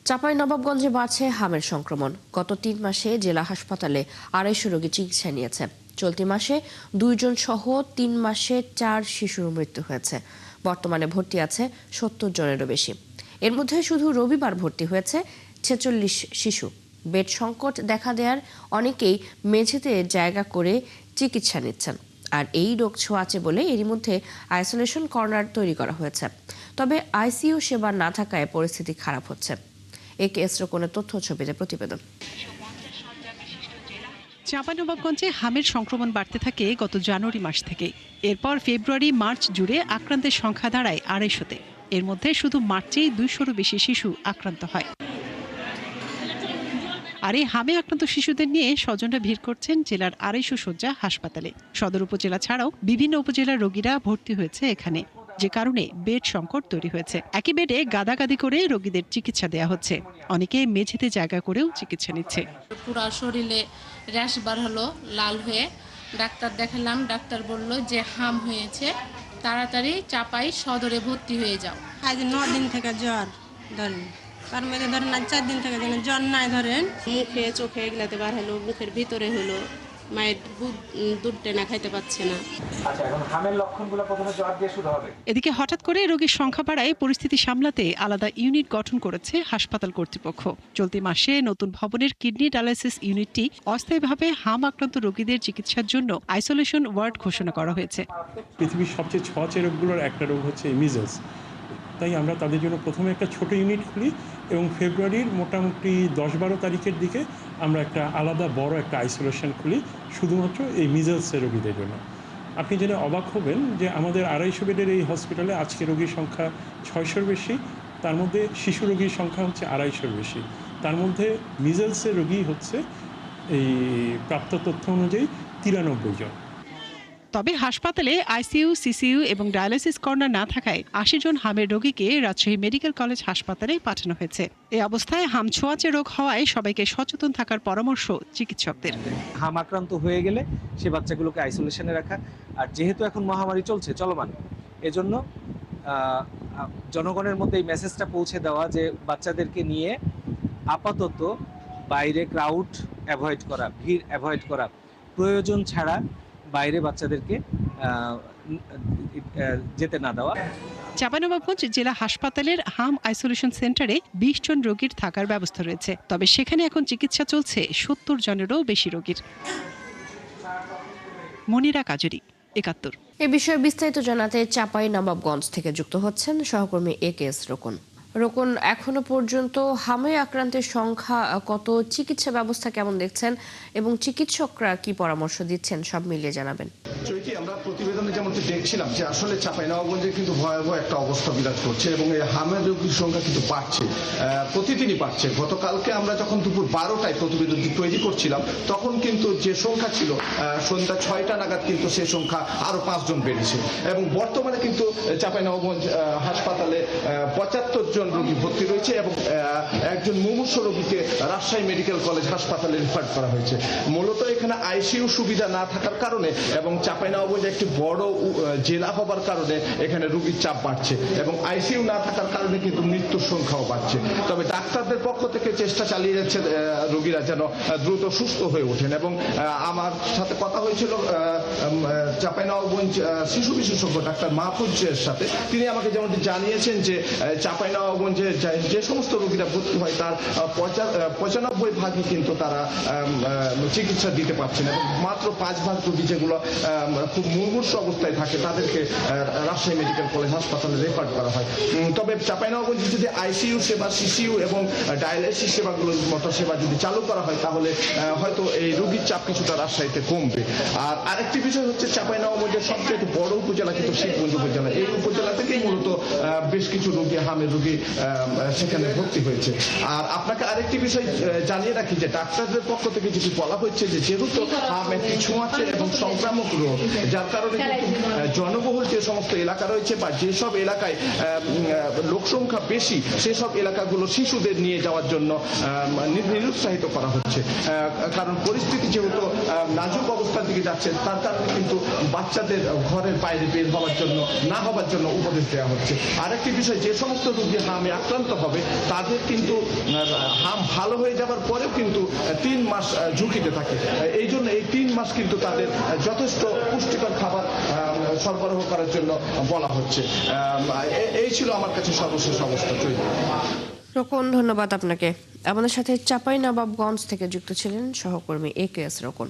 চাঁপাইনবাবগঞ্জে বাড়ছে হামের সংক্রমণ। গত ৩ মাসে জেলা হাসপাতালে ২৫০ রোগী চিকিৎসা নিয়েছে। চলতি মাসে ২ জন সহ ৩ মাসে ৪ শিশুর মৃত্যু হয়েছে। বর্তমানে ভর্তি আছে ৭০ জনেরও বেশি। এর মধ্যে শুধু রবিবার ভর্তি হয়েছে ৪৬ শিশু। বেড সংকট দেখা দেওয়ার অনেকেই মেঝেতে জায়গা করে চিকিৎসা নিচ্ছেন। আর এই রোগ ছোঁয়াচে বলে এরই মধ্যে আইসোলেশন কর্নার তৈরি করা হয়েছে। তবে আইসিইউ সেবা না থাকায় পরিস্থিতি খারাপ হচ্ছে। একেএস রোকনের তথ্য ছবিতে প্রতিবেদন। চাঁপাইনবাবগঞ্জে হামের সংক্রমণ বাড়তে থাকে গত জানুয়ারি মাস থেকে। এরপর ফেব্রুয়ারি মার্চ জুড়ে আক্রান্তের সংখ্যা দাঁড়ায় ২৫০-তে। এর মধ্যে শুধু মার্চেই ২০০-রও বেশি শিশু আক্রান্ত হয়। আর এই হামে আক্রান্ত শিশুদের নিয়ে স্বজনরা ভিড় করছেন জেলার ২৫০ শয্যা হাসপাতালে। সদর উপজেলা ছাড়াও বিভিন্ন উপজেলার রোগীরা ভর্তি হয়েছে এখানে, যে কারণে বেড সংকট তৈরি হয়েছে। একই বেডে গাদাগাদি করে রোগীদের চিকিৎসা দেওয়া হচ্ছে। অনেকে মেঝেতে জায়গা করেও চিকিৎসা নিচ্ছে। পুরো শরীরে র্যাশ বার হলো, লাল হয়ে ডাক্তার দেখালাম। ডাক্তার বলল যে হাম হয়েছে, তাড়াতাড়ি চাপাই সদরে ভর্তি হয়ে যাও। আজ ৯ দিন থেকে জ্বর ধরেন, তার মধ্যে ধরেন ৪ দিন থেকে জ্বর নাই ধরেন। মুখে চোখে এগুলাতে বার হলো, মুখের ভিতরে হলো, মায়ের দুধ টেনা খাইতে পাচ্ছে না। আচ্ছা, এখন হামের লক্ষণগুলো প্রথমে জ্বর দিয়ে শুরু হবে। এদিকে হঠাৎ করে রোগীর সংখ্যা বাড়ায় পরিস্থিতি সামলাতে আলাদা ইউনিট গঠন করেছে হাসপাতাল কর্তৃপক্ষ। চলতি মাসে নতুন ভবনের কিডনি ডায়ালাইসিস ইউনিটটি অস্থায়ীভাবে হাম আক্রান্ত রোগীদের চিকিৎসার জন্য আইসোলেশন ওয়ার্ড ঘোষণা করা হয়েছে। পৃথিবীর সবচেয়ে ছোঁয়াচে রোগগুলোর একটা রোগ হচ্ছে মিজলস। তাই আমরা তাদের জন্য প্রথমে একটা ছোট ইউনিট খুলি এবং ফেব্রুয়ারির মোটামুটি ১০-১২ তারিখের দিকে আমরা একটা আলাদা বড় একটা আইসোলেশন খুলি শুধুমাত্র এই মিজলসের রোগীদের জন্য। আপনি জেনে অবাক হবেন যে আমাদের ২৫০ বেডের এই হসপিটালে আজকে রোগীর সংখ্যা ৬০০-র বেশি। তার মধ্যে শিশু রোগীর সংখ্যা হচ্ছে ২৫০-র বেশি। তার মধ্যে মিজলসের রোগী হচ্ছে এই প্রাপ্ত তথ্য অনুযায়ী ৯৩ জন। তবে হাসপাতালে আইসিইউ, সিসিইউ এবং ডায়ালাইসিস কর্নার না থাকায় ৮০ জন হামের রোগীকে রাজশাহী মেডিকেল কলেজ হাসপাতালে পাঠানো হয়েছে। এই অবস্থায় হাম ছোঁয়াচে রোগ হওয়ায় সবাইকে সচেতন থাকার পরামর্শ চিকিৎসকদের। হাম আক্রান্ত হয়ে গেলে সে বাচ্চাগুলোকে আইসোলেশনে রাখা, আর যেহেতু এখন মহামারী চলছে চলমান, এজন্য জনগণের মধ্যে এই মেসেজটা পৌঁছে দেওয়া যে বাচ্চাদেরকে নিয়ে আপাতত বাইরে ক্রাউড অ্যাভয়েড করা, ভিড় অ্যাভয়েড করা, প্রয়োজন ছাড়া বাইরে বাচ্চাদেরকে যেতে না দেওয়া। চাঁপাইনবাবগঞ্জ জেলা হাসপাতালের হাম আইসোলেশন সেন্টারে ২০ জন রোগীর থাকার ব্যবস্থা রয়েছে। তবে সেখানে এখন চিকিৎসা চলছে ৭০ জনেরও বেশি রোগীর। মনিরা কাজুরি, ৭১। এ বিষয়ে বিস্তারিত জানাতে চাঁপাইনবাবগঞ্জ থেকে যুক্ত হচ্ছেন সহকর্মী একেএস রোকন। রোকন, এখনো পর্যন্ত হামে আক্রান্তের সংখ্যা কত, চিকিৎসা ব্যবস্থা কেমন দেখছেন এবং চিকিৎসকরা কি পরামর্শ দিচ্ছেন, সব মিলিয়ে জানাবেন। চৈতি, আমরা প্রতিবেদনে যেমনটি দেখছিলাম যে আসলে চাঁপাইনবাবগঞ্জে কিন্তু ভয়াবহ একটা অবস্থা বিরাজ করছে এবং এই হামের রোগীর সংখ্যা কিন্তু বাড়ছে, প্রতিদিনই বাড়ছে। গতকালকে আমরা যখন দুপুর ১২টায় প্রতিবেদনটি তৈরি করছিলাম তখন কিন্তু যে সংখ্যা ছিল সন্ধ্যা ৬টা নাগাদ কিন্তু সে সংখ্যা আরো ৫ জন বেড়েছে এবং বর্তমানে কিন্তু চাঁপাইনবাবগঞ্জ হাসপাতালে ৭৫ জন রোগী ভর্তি রয়েছে এবং একজন মুমূর্ষ রোগীকে রাজশাহী মেডিকেল কলেজ হাসপাতালে রেফার করা হয়েছে। মূলত এখানে আইসিইউ সুবিধা না থাকার কারণে এবং চাঁপাইনবাবগঞ্জ একটি বড় জেলা হবার কারণে এখানে রোগীর চাপ বাড়ছে এবং আইসিইউ না থাকার কারণে কিন্তু মৃত্যুর সংখ্যাও বাড়ছে। তবে ডাক্তারদের পক্ষ থেকে চেষ্টা চালিয়ে যাচ্ছে রোগীরা যেন দ্রুত সুস্থ হয়ে ওঠেন এবং আমার সাথে কথা হয়েছিল চাঁপাইনবাবগঞ্জ শিশু বিশেষজ্ঞ ডাক্তার মাহফুজের সাথে। তিনি আমাকে যেমনটি জানিয়েছেন যে চাঁপাইনবাবগঞ্জে যে সমস্ত রোগীরা ভর্তি হয় তার ৯৫% কিন্তু তারা চিকিৎসা দিতে পারছেন এবং মাত্র ৫% রোগী যেগুলো খুব মুমূর্ষু অবস্থায় থাকে তাদেরকে রাজশাহী মেডিকেল কলেজ হাসপাতালে রেফার করা হয়। তবে চাঁপাইনবাবগঞ্জে যদি আইসিইউ সেবা, সিসিইউ এবং ডায়ালাইসিস সেবাগুলোর মতো সেবা যদি চালু করা হয় তাহলে হয়তো এই রোগীর চাপ কিছুটা রাজশাহীতে কমবে। আর আরেকটি বিষয় হচ্ছে চাঁপাইনবাবগঞ্জের সবচেয়ে বড় উপজেলা কিন্তু শিবগঞ্জ উপজেলা। এই উপজেলা থেকেই মূলত বেশ কিছু রোগী, হামের রোগী সেখানে ভর্তি হয়েছে। আর আপনাকে আরেকটি বিষয় জানিয়ে রাখি যে ডাক্তারদের পক্ষ থেকে যেটি বলা হচ্ছে যে যেহেতু হাম একটি ছোঁয়াচে এবং সংক্রামক রোগ, যার কারণে কিন্তু জনবহুল যে সমস্ত এলাকা রয়েছে বা যেসব এলাকায় লোক সংখ্যা বেশি সেসব এলাকাগুলো শিশুদের নিয়ে যাওয়ার জন্য নিরুৎসাহিত করা হচ্ছে। কারণ পরিস্থিতি যেহেতু নাজুক অবস্থার দিকে যাচ্ছে তার কারণে কিন্তু বাচ্চাদের ঘরের বাইরে বের হওয়ার জন্য না হওয়ার জন্য উপদেশ দেওয়া হচ্ছে। আরেকটি বিষয়, যে সমস্ত রোগী হামে আক্রান্ত হবে তাদের কিন্তু হাম ভালো হয়ে যাবার পরেও কিন্তু 3 মাস ঝুঁকিতে থাকে। এই জন্য এই 3 মাস কিন্তু তাদের যথেষ্ট পুষ্টিকর খাবার সরবরাহ করার জন্য বলা হচ্ছে। এই ছিল আমার কাছে সর্বশেষ অবস্থা। রোকন, ধন্যবাদ আপনাকে। আমাদের সাথে চাঁপাইনবাবগঞ্জ থেকে যুক্ত ছিলেন সহকর্মী AKS রোকন।